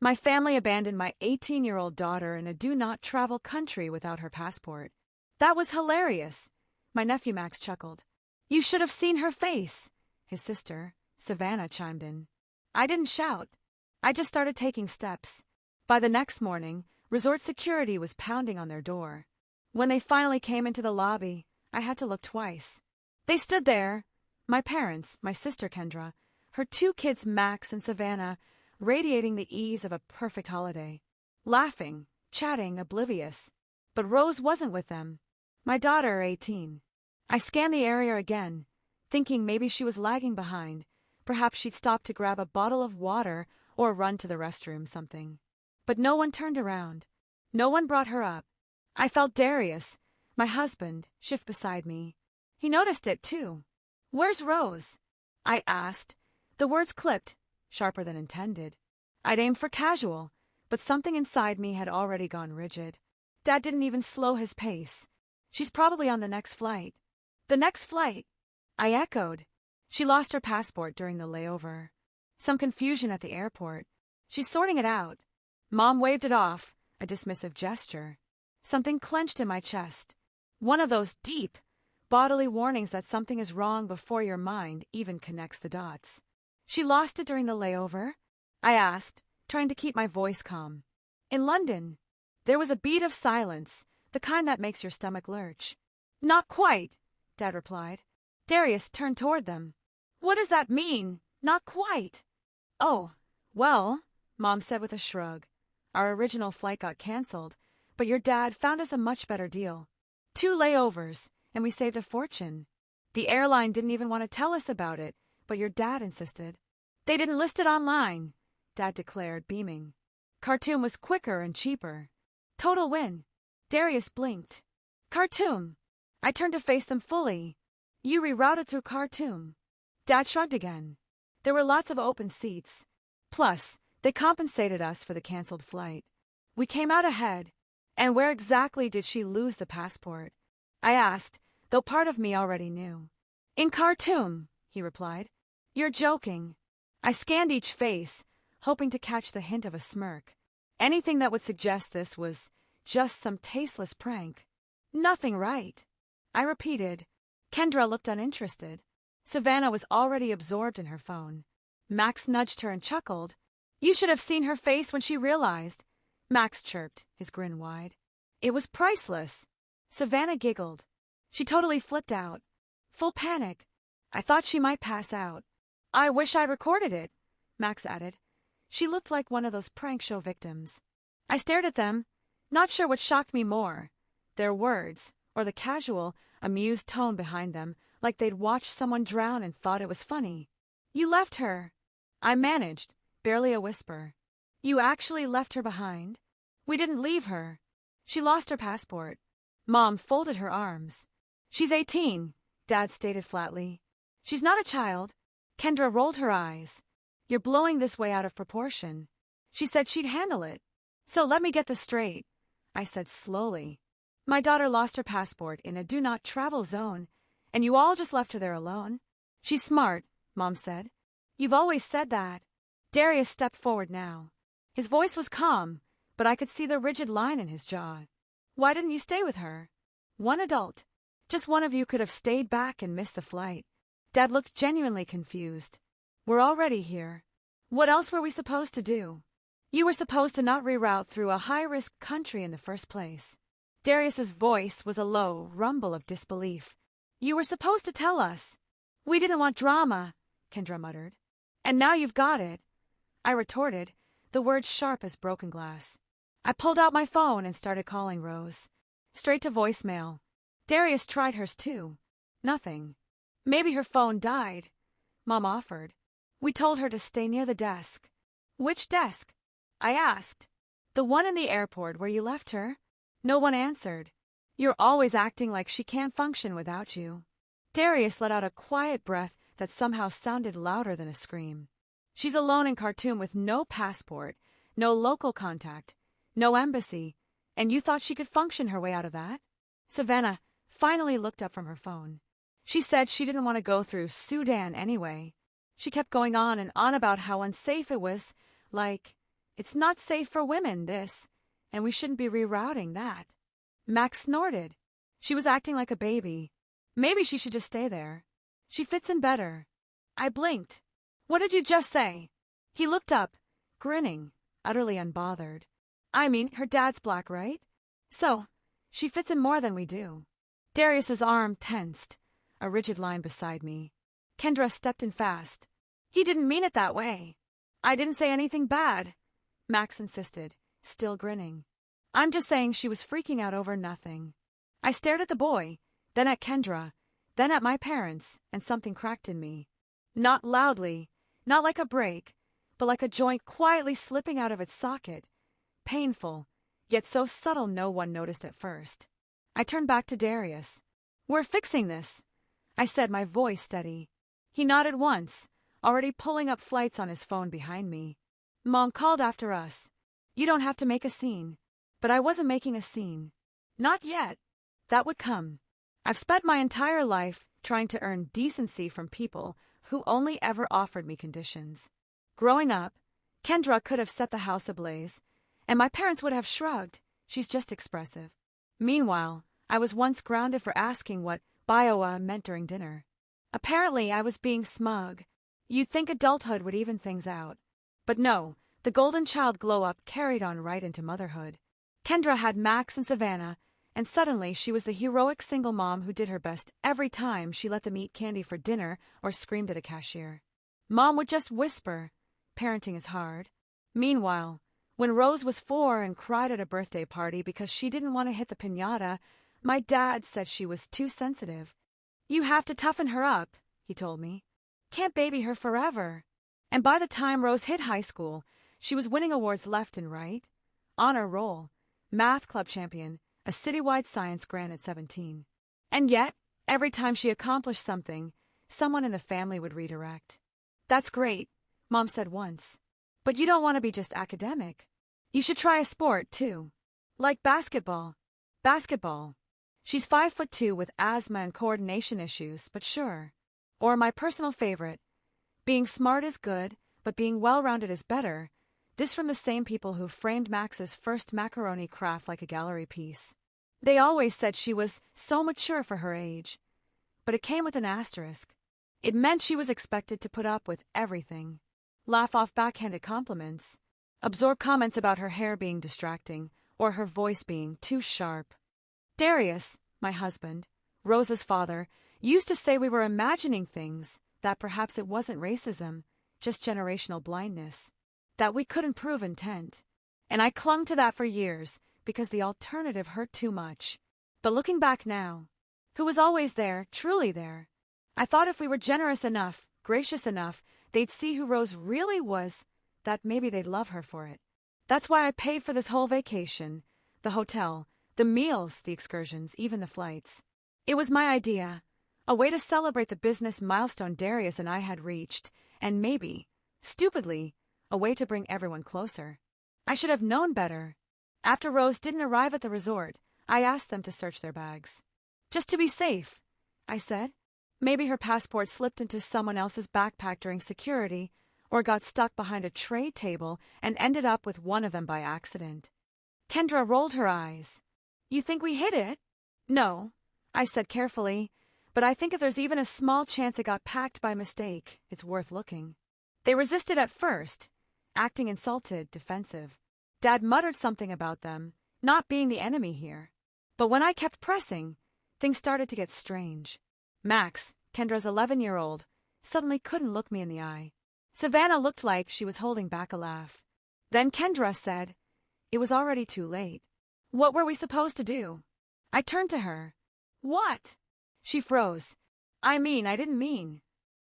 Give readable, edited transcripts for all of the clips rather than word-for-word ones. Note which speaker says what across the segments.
Speaker 1: My family abandoned my 18-year-old daughter in a do-not-travel country without her passport. That was hilarious. My nephew Max chuckled. You should have seen her face. His sister, Savannah, chimed in. I didn't shout. I just started taking steps. By the next morning, resort security was pounding on their door. When they finally came into the lobby, I had to look twice. They stood there, my parents, my sister Kendra, her 2 kids Max and Savannah, radiating the ease of a perfect holiday. Laughing, chatting, oblivious. But Rose wasn't with them. My daughter, 18. I scanned the area again, thinking maybe she was lagging behind. Perhaps she'd stopped to grab a bottle of water or run to the restroom, something. But no one turned around. No one brought her up. I felt Darius, my husband, shift beside me. He noticed it, too. Where's Rose? I asked. The words clipped, sharper than intended. I'd aimed for casual, but something inside me had already gone rigid. Dad didn't even slow his pace. She's probably on the next flight. The next flight? I echoed. She lost her passport during the layover. Some confusion at the airport. She's sorting it out. Mom waved it off, a dismissive gesture. Something clenched in my chest. One of those deep, bodily warnings that something is wrong before your mind even connects the dots. She lost it during the layover? I asked, trying to keep my voice calm. In London. There was a beat of silence, the kind that makes your stomach lurch. Not quite, Dad replied. Darius turned toward them. What does that mean? Not quite. Oh, well, Mom said with a shrug. Our original flight got canceled, but your dad found us a much better deal. 2 layovers, and we saved a fortune. The airline didn't even want to tell us about it, but your dad insisted. They didn't list it online, Dad declared, beaming. Khartoum was quicker and cheaper. Total win. Darius blinked. Khartoum. I turned to face them fully. You rerouted through Khartoum. Dad shrugged again. There were lots of open seats. Plus, they compensated us for the canceled flight. We came out ahead. And where exactly did she lose the passport? I asked, though part of me already knew. In Khartoum, he replied. You're joking. I scanned each face, hoping to catch the hint of a smirk. Anything that would suggest this was just some tasteless prank. Nothing right. I repeated. Kendra looked uninterested. Savannah was already absorbed in her phone. Max nudged her and chuckled. You should have seen her face when she realized. Max chirped, his grin wide. It was priceless. Savannah giggled. She totally flipped out. Full panic. I thought she might pass out. I wish I recorded it, Max added. She looked like one of those prank show victims. I stared at them, not sure what shocked me more, their words, or the casual, amused tone behind them, like they'd watched someone drown and thought it was funny. You left her. I managed, barely a whisper. You actually left her behind? We didn't leave her. She lost her passport. Mom folded her arms. She's 18, Dad stated flatly. She's not a child. Kendra rolled her eyes. You're blowing this way out of proportion. She said she'd handle it. So let me get this straight, I said slowly. My daughter lost her passport in a do-not-travel zone, and you all just left her there alone. She's smart, Mom said. You've always said that. Darius stepped forward now. His voice was calm, but I could see the rigid line in his jaw. Why didn't you stay with her? One adult. Just one of you could have stayed back and missed the flight. Dad looked genuinely confused. We're already here. What else were we supposed to do? You were supposed to not reroute through a high-risk country in the first place. Darius's voice was a low rumble of disbelief. You were supposed to tell us. We didn't want drama, Kendra muttered. And now you've got it. I retorted, the words sharp as broken glass. I pulled out my phone and started calling Rose. Straight to voicemail. Darius tried hers too. Nothing. Maybe her phone died. Mom offered. We told her to stay near the desk. Which desk? I asked. The one in the airport where you left her. No one answered. You're always acting like she can't function without you. Darius let out a quiet breath that somehow sounded louder than a scream. She's alone in Khartoum with no passport, no local contact, no embassy, and you thought she could function her way out of that? Savannah finally looked up from her phone. She said she didn't want to go through Sudan anyway. She kept going on and on about how unsafe it was, like It's not safe for women, this, and we shouldn't be rerouting that. Max snorted. She was acting like a baby. Maybe she should just stay there. She fits in better. I blinked. What did you just say? He looked up, grinning, utterly unbothered. I mean, her dad's black, right? So, she fits in more than we do. Darius's arm tensed, a rigid line beside me. Kendra stepped in fast. He didn't mean it that way. I didn't say anything bad, Max insisted, still grinning. I'm just saying she was freaking out over nothing. I stared at the boy, then at Kendra, then at my parents, and something cracked in me. Not loudly, not like a break, but like a joint quietly slipping out of its socket. Painful, yet so subtle no one noticed at first. I turned back to Darius. We're fixing this, I said, my voice steady. He nodded once, already pulling up flights on his phone behind me. Mom called after us. You don't have to make a scene. But I wasn't making a scene. Not yet. That would come. I've spent my entire life trying to earn decency from people who only ever offered me conditions. Growing up, Kendra could have set the house ablaze, and my parents would have shrugged. She's just expressive. Meanwhile, I was once grounded for asking what Biowa meant during dinner. Apparently, I was being smug. You'd think adulthood would even things out. But no, the golden child glow-up carried on right into motherhood. Kendra had Max and Savannah, and suddenly she was the heroic single mom who did her best every time she let them eat candy for dinner or screamed at a cashier. Mom would just whisper, parenting is hard. Meanwhile, when Rose was 4 and cried at a birthday party because she didn't want to hit the piñata, my dad said she was too sensitive. You have to toughen her up, he told me. Can't baby her forever. And by the time Rose hit high school, she was winning awards left and right. Honor roll, math club champion, a citywide science grant at 17. And yet, every time she accomplished something, someone in the family would redirect. That's great, Mom said once. But you don't want to be just academic. You should try a sport, too. Like basketball. Basketball. She's 5'2" with asthma and coordination issues, but sure. Or my personal favorite. Being smart is good, but being well-rounded is better. This from the same people who framed Max's first macaroni craft like a gallery piece. They always said she was so mature for her age. But it came with an asterisk. It meant she was expected to put up with everything. Laugh off backhanded compliments. Absorb comments about her hair being distracting, or her voice being too sharp. Darius, my husband, Rosa's father, used to say we were imagining things, that perhaps it wasn't racism, just generational blindness. That we couldn't prove intent. And I clung to that for years, because the alternative hurt too much. But looking back now, who was always there, truly there, I thought if we were generous enough, gracious enough, they'd see who Rose really was, that maybe they'd love her for it. That's why I paid for this whole vacation, the hotel, the meals, the excursions, even the flights. It was my idea, a way to celebrate the business milestone Darius and I had reached, and maybe, stupidly, a way to bring everyone closer. I should have known better. After Rose didn't arrive at the resort, I asked them to search their bags. Just to be safe, I said. Maybe her passport slipped into someone else's backpack during security, or got stuck behind a tray table and ended up with one of them by accident. Kendra rolled her eyes. You think we hid it? No, I said carefully, but I think if there's even a small chance it got packed by mistake, it's worth looking. They resisted at first, acting insulted, defensive. Dad muttered something about them, not being the enemy here. But when I kept pressing, things started to get strange. Max, Kendra's 11-year-old, suddenly couldn't look me in the eye. Savannah looked like she was holding back a laugh. Then Kendra said, it was already too late. What were we supposed to do? I turned to her. What? She froze. I didn't mean.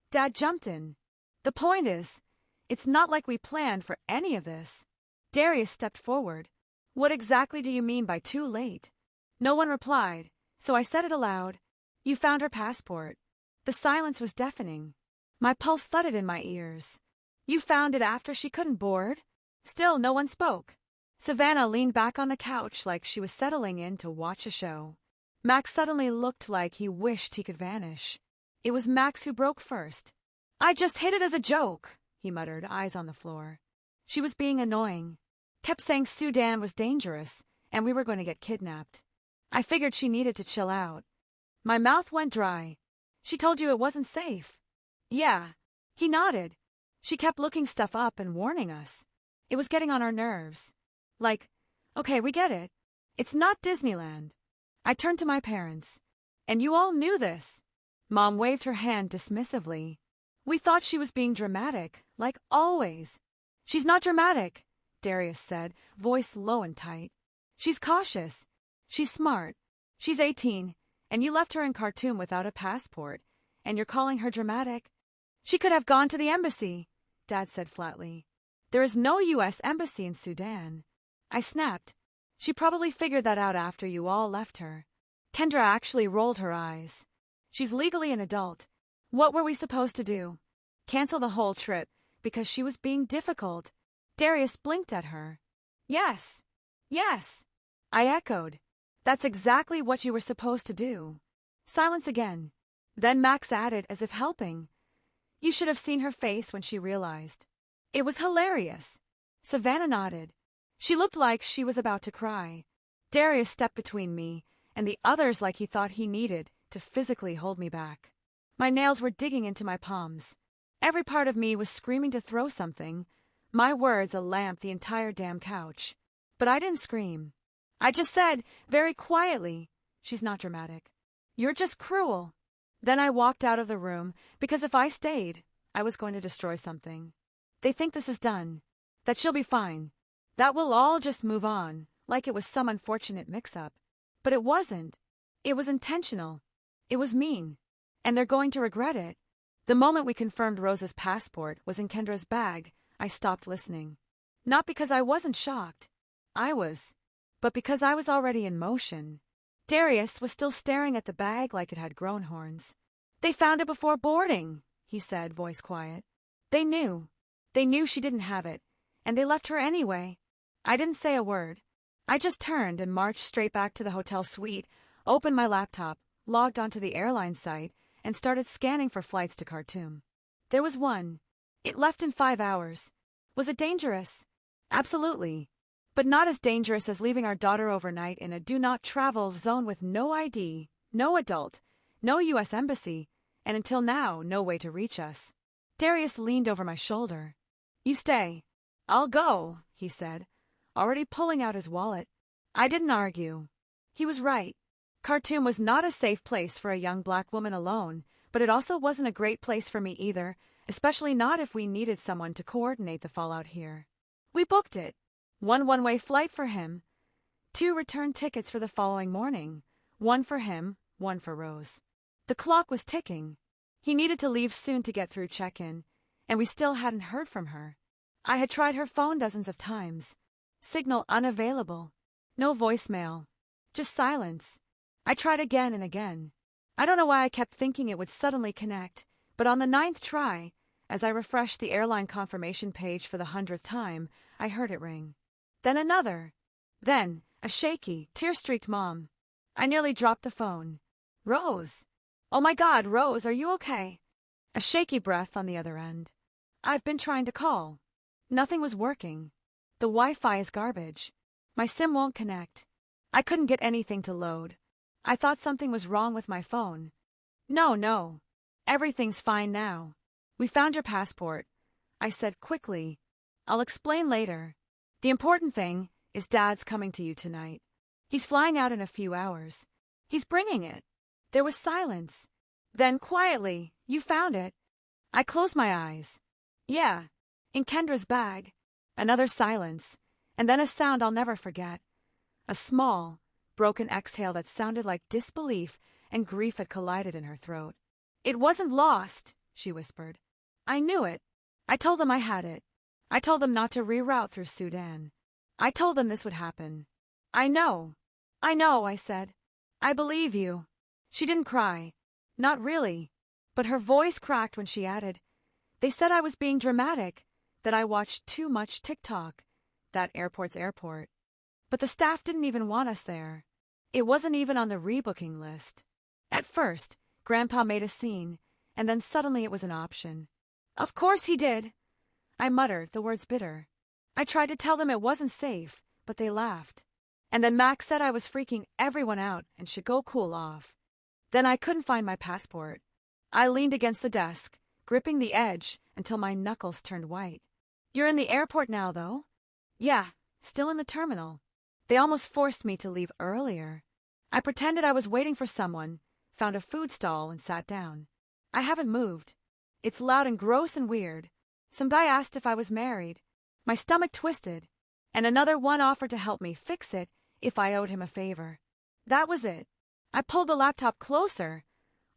Speaker 1: Dad jumped in. The point is, it's not like we planned for any of this. Darius stepped forward. What exactly do you mean by too late? No one replied, so I said it aloud. You found her passport. The silence was deafening. My pulse thudded in my ears. You found it after she couldn't board? Still no one spoke. Savannah leaned back on the couch like she was settling in to watch a show. Max suddenly looked like he wished he could vanish. It was Max who broke first. I just hid it as a joke, he muttered, eyes on the floor. She was being annoying. Kept saying Sudan was dangerous and we were going to get kidnapped. I figured she needed to chill out. My mouth went dry. She told you it wasn't safe? Yeah. He nodded. She kept looking stuff up and warning us. It was getting on our nerves. Like, okay, we get it. It's not Disneyland. I turned to my parents. And you all knew this. Mom waved her hand dismissively. We thought she was being dramatic, like always. She's not dramatic, Darius said, voice low and tight. She's cautious. She's smart. She's 18, and you left her in Khartoum without a passport, and you're calling her dramatic? She could have gone to the embassy, Dad said flatly. There is no U.S. embassy in Sudan. I snapped. She probably figured that out after you all left her. Kendra actually rolled her eyes. She's legally an adult. What were we supposed to do? Cancel the whole trip because she was being difficult. Darius blinked at her. Yes. Yes. I echoed. That's exactly what you were supposed to do. Silence again. Then Max added as if helping. You should have seen her face when she realized. It was hilarious. Savannah nodded. She looked like she was about to cry. Darius stepped between me and the others like he thought he needed to physically hold me back. My nails were digging into my palms. Every part of me was screaming to throw something. My words a lamp the entire damn couch. But I didn't scream. I just said, very quietly, she's not dramatic. You're just cruel. Then I walked out of the room because if I stayed, I was going to destroy something. They think this is done, that she'll be fine, that we'll all just move on, like it was some unfortunate mix-up. But it wasn't. It was intentional. It was mean. And they're going to regret it. The moment we confirmed Rosa's passport was in Kendra's bag, I stopped listening. Not because I wasn't shocked. I was. But because I was already in motion. Darius was still staring at the bag like it had grown horns. They found it before boarding, he said, voice quiet. They knew. They knew she didn't have it, and they left her anyway. I didn't say a word. I just turned and marched straight back to the hotel suite, opened my laptop, logged onto the airline site, and started scanning for flights to Khartoum. There was one. It left in 5 hours. Was it dangerous? Absolutely. But not as dangerous as leaving our daughter overnight in a do-not-travel zone with no ID, no adult, no U.S. embassy, and until now, no way to reach us. Darius leaned over my shoulder. You stay. I'll go, he said, already pulling out his wallet. I didn't argue. He was right. Khartoum was not a safe place for a young black woman alone, but it also wasn't a great place for me either, especially not if we needed someone to coordinate the fallout here. We booked it. One one-way flight for him. 2 return tickets for the following morning. 1 for him, 1 for Rose. The clock was ticking. He needed to leave soon to get through check-in, and we still hadn't heard from her. I had tried her phone dozens of times. Signal unavailable. No voicemail. Just silence. I tried again and again. I don't know why I kept thinking it would suddenly connect, but on the 9th try, as I refreshed the airline confirmation page for the 100th time, I heard it ring. Then another. Then a shaky, tear-streaked mom. I nearly dropped the phone. Rose. Oh my God, Rose, are you okay? A shaky breath on the other end. I've been trying to call. Nothing was working. The Wi-Fi is garbage. My SIM won't connect. I couldn't get anything to load. I thought something was wrong with my phone. No. Everything's fine now. We found your passport. I said quickly. I'll explain later. The important thing is Dad's coming to you tonight. He's flying out in a few hours. He's bringing it. There was silence. Then quietly, you found it. I closed my eyes. Yeah, in Kendra's bag. Another silence, and then a sound I'll never forget. A small, broken exhale that sounded like disbelief and grief had collided in her throat. It wasn't lost, she whispered. I knew it. I told them I had it. I told them not to reroute through Sudan. I told them this would happen. I know, I said. I believe you. She didn't cry. Not really. But her voice cracked when she added, they said I was being dramatic, that I watched too much TikTok. That airport's airport. But the staff didn't even want us there. It wasn't even on the rebooking list. At first, Grandpa made a scene, and then suddenly it was an option. Of course he did. I muttered, the words bitter. I tried to tell them it wasn't safe, but they laughed. And then Max said I was freaking everyone out and should go cool off. Then I couldn't find my passport. I leaned against the desk, gripping the edge until my knuckles turned white. You're in the airport now, though? Yeah, still in the terminal. They almost forced me to leave earlier. I pretended I was waiting for someone, found a food stall, and sat down. I haven't moved. It's loud and gross and weird. Some guy asked if I was married. My stomach twisted, and another one offered to help me fix it if I owed him a favor. That was it. I pulled the laptop closer,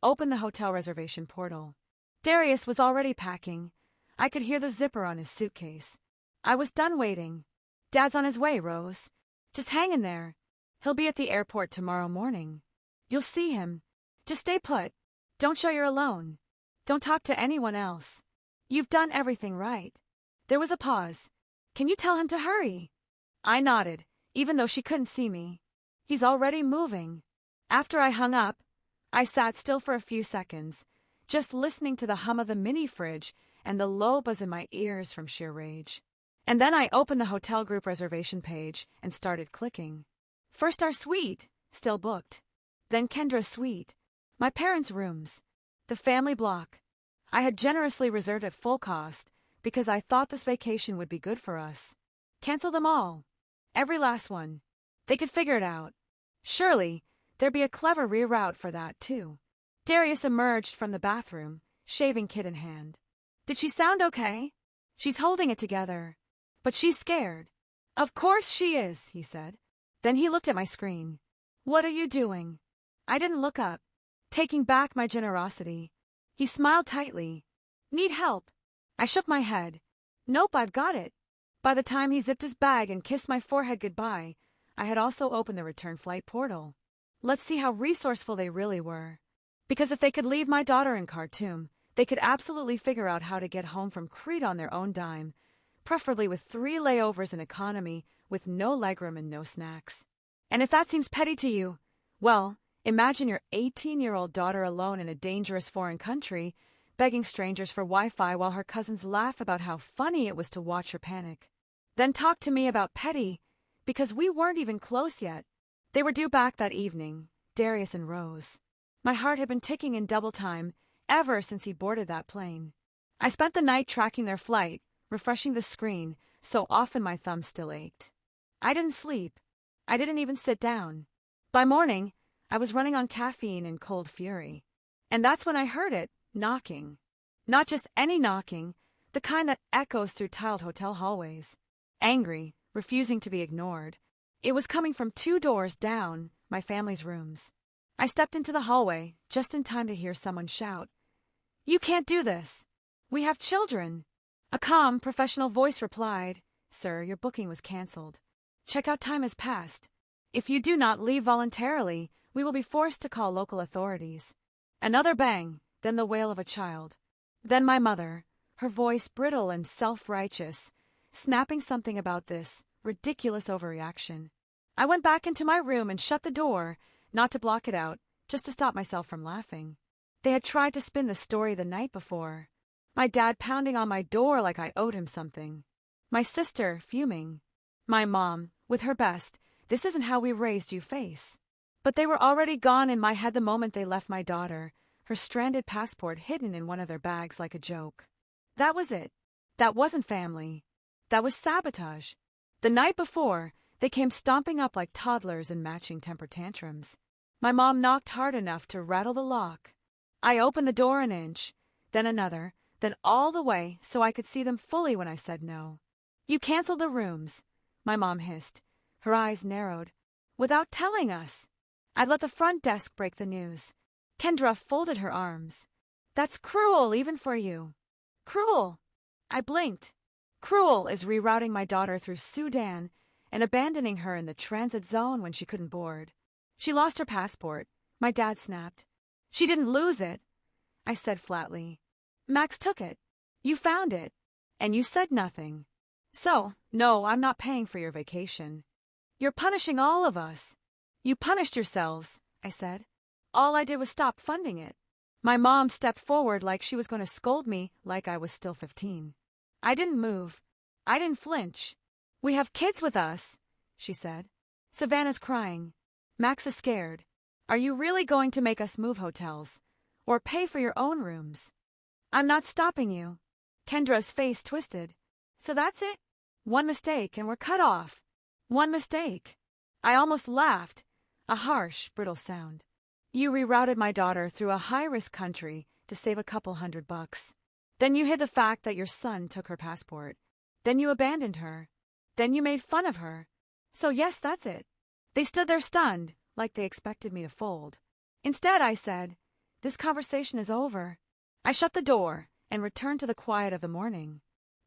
Speaker 1: opened the hotel reservation portal. Darius was already packing. I could hear the zipper on his suitcase. I was done waiting. Dad's on his way, Rose. Just hang in there. He'll be at the airport tomorrow morning. You'll see him. Just stay put. Don't show you're alone. Don't talk to anyone else. You've done everything right. There was a pause. Can you tell him to hurry? I nodded, even though she couldn't see me. He's already moving. After I hung up, I sat still for a few seconds, just listening to the hum of the mini fridge and the low buzz in my ears from sheer rage. And then I opened the hotel group reservation page and started clicking. First our suite, still booked. Then Kendra's suite. My parents' rooms. The family block. I had generously reserved at full cost because I thought this vacation would be good for us. Cancel them all. Every last one. They could figure it out. Surely, there'd be a clever reroute for that, too. Darius emerged from the bathroom, shaving kit in hand. Did she sound okay? She's holding it together. But she's scared. Of course she is, he said. Then he looked at my screen. What are you doing? I didn't look up, taking back my generosity. He smiled tightly. Need help? I shook my head. Nope, I've got it. By the time he zipped his bag and kissed my forehead goodbye, I had also opened the return flight portal. Let's see how resourceful they really were. Because if they could leave my daughter in Khartoum, they could absolutely figure out how to get home from Crete on their own dime, preferably with 3 layovers in economy with no legroom and no snacks. And if that seems petty to you, well, imagine your 18-year-old daughter alone in a dangerous foreign country, begging strangers for Wi-Fi while her cousins laugh about how funny it was to watch her panic. Then talk to me about petty, because we weren't even close yet. They were due back that evening, Darius and Rose. My heart had been ticking in double time ever since he boarded that plane. I spent the night tracking their flight, refreshing the screen, so often my thumb still ached. I didn't sleep. I didn't even sit down. By morning, I was running on caffeine and cold fury. And that's when I heard it, knocking. Not just any knocking, the kind that echoes through tiled hotel hallways. Angry, refusing to be ignored. It was coming from 2 doors down, my family's rooms. I stepped into the hallway, just in time to hear someone shout, "You can't do this. We have children." A calm, professional voice replied, "Sir, your booking was cancelled. Checkout time has passed. If you do not leave voluntarily, we will be forced to call local authorities." Another bang, then the wail of a child. Then my mother, her voice brittle and self-righteous, snapping something about this ridiculous overreaction. I went back into my room and shut the door, not to block it out, just to stop myself from laughing. They had tried to spin the story the night before. My dad pounding on my door like I owed him something. My sister fuming. My mom, with her best, "This isn't how we raised you" face. But they were already gone in my head the moment they left my daughter, her stranded passport hidden in one of their bags like a joke. That was it. That wasn't family. That was sabotage. The night before, they came stomping up like toddlers in matching temper tantrums. My mom knocked hard enough to rattle the lock. I opened the door an inch, then another, then all the way so I could see them fully when I said no. "You canceled the rooms," my mom hissed. Her eyes narrowed. "Without telling us." I'd let the front desk break the news. Kendra folded her arms. "That's cruel, even for you." "Cruel." I blinked. Cruel is rerouting my daughter through Sudan and abandoning her in the transit zone when she couldn't board. She lost her passport, my dad snapped. "She didn't lose it," I said flatly. "Max took it. You found it. And you said nothing. So, no, I'm not paying for your vacation. You're punishing all of us." "You punished yourselves," I said. "All I did was stop funding it." My mom stepped forward like she was going to scold me like I was still 15. I didn't move. I didn't flinch. We have kids with us, she said. Savannah's crying. Max is scared. Are you really going to make us move hotels? Or pay for your own rooms? I'm not stopping you. Kendra's face twisted. So that's it? One mistake and we're cut off. One mistake. I almost laughed. A harsh, brittle sound. You rerouted my daughter through a high-risk country to save a couple $100. Then you hid the fact that your son took her passport. Then you abandoned her. Then you made fun of her. So yes, that's it. They stood there stunned, like they expected me to fold. Instead, I said, this conversation is over. I shut the door and returned to the quiet of the morning.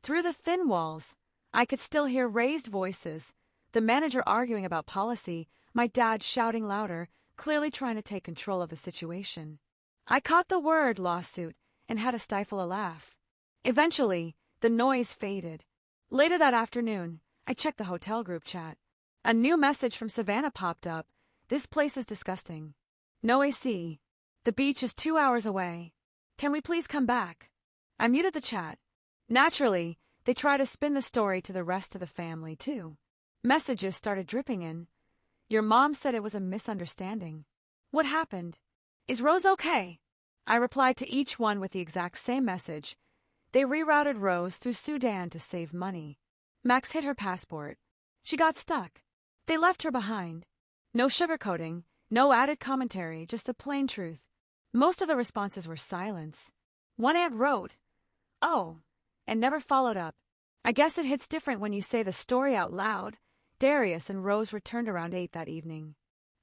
Speaker 1: Through the thin walls, I could still hear raised voices, the manager arguing about policy, my dad shouting louder, clearly trying to take control of the situation. I caught the word lawsuit and had to stifle a laugh. Eventually, the noise faded. Later that afternoon, I checked the hotel group chat. A new message from Savannah popped up. This place is disgusting. No AC. The beach is 2 hours away. Can we please come back? I muted the chat. Naturally, they try to spin the story to the rest of the family, too. Messages started dripping in. Your mom said it was a misunderstanding. What happened? Is Rose okay? I replied to each one with the exact same message. They rerouted Rose through Sudan to save money. Max hid her passport. She got stuck. They left her behind. No sugarcoating, no added commentary, just the plain truth. Most of the responses were silence. One aunt wrote, "Oh," and never followed up. I guess it hits different when you say the story out loud. Darius and Rose returned around 8 that evening.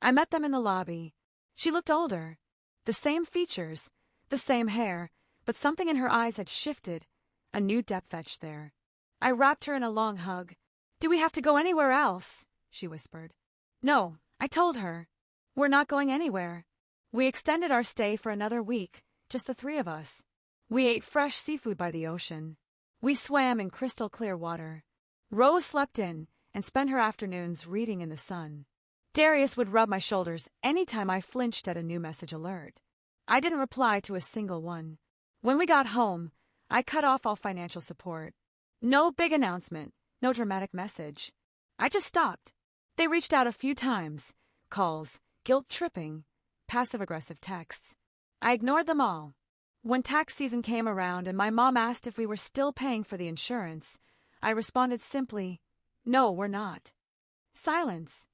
Speaker 1: I met them in the lobby. She looked older. The same features, the same hair, but something in her eyes had shifted, a new depth etched there. I wrapped her in a long hug. Do we have to go anywhere else? She whispered. No, I told her. We're not going anywhere. We extended our stay for another week, just the 3 of us. We ate fresh seafood by the ocean. We swam in crystal clear water. Rose slept in and spent her afternoons reading in the sun. Darius would rub my shoulders any time I flinched at a new message alert. I didn't reply to a single one. When we got home, I cut off all financial support. No big announcement, no dramatic message. I just stopped. They reached out a few times, calls, guilt-tripping, passive-aggressive texts. I ignored them all. When tax season came around and my mom asked if we were still paying for the insurance, I responded simply, "No, we're not." Silence.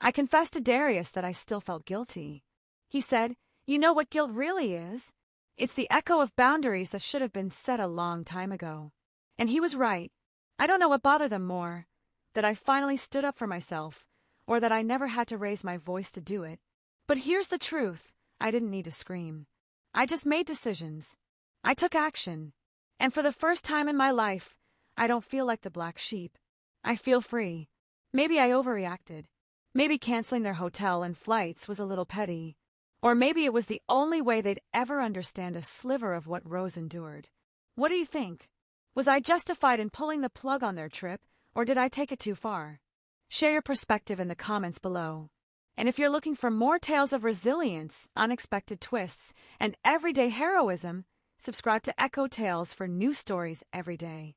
Speaker 1: I confessed to Darius that I still felt guilty. He said, "You know what guilt really is? It's the echo of boundaries that should have been set a long time ago." And he was right. I don't know what bothered them more, that I finally stood up for myself, or that I never had to raise my voice to do it. But here's the truth. I didn't need to scream. I just made decisions. I took action. And for the first time in my life, I don't feel like the black sheep. I feel free. Maybe I overreacted. Maybe canceling their hotel and flights was a little petty. Or maybe it was the only way they'd ever understand a sliver of what Rose endured. What do you think? Was I justified in pulling the plug on their trip, or did I take it too far? Share your perspective in the comments below. And if you're looking for more tales of resilience, unexpected twists, and everyday heroism, subscribe to Echo Tales for new stories every day.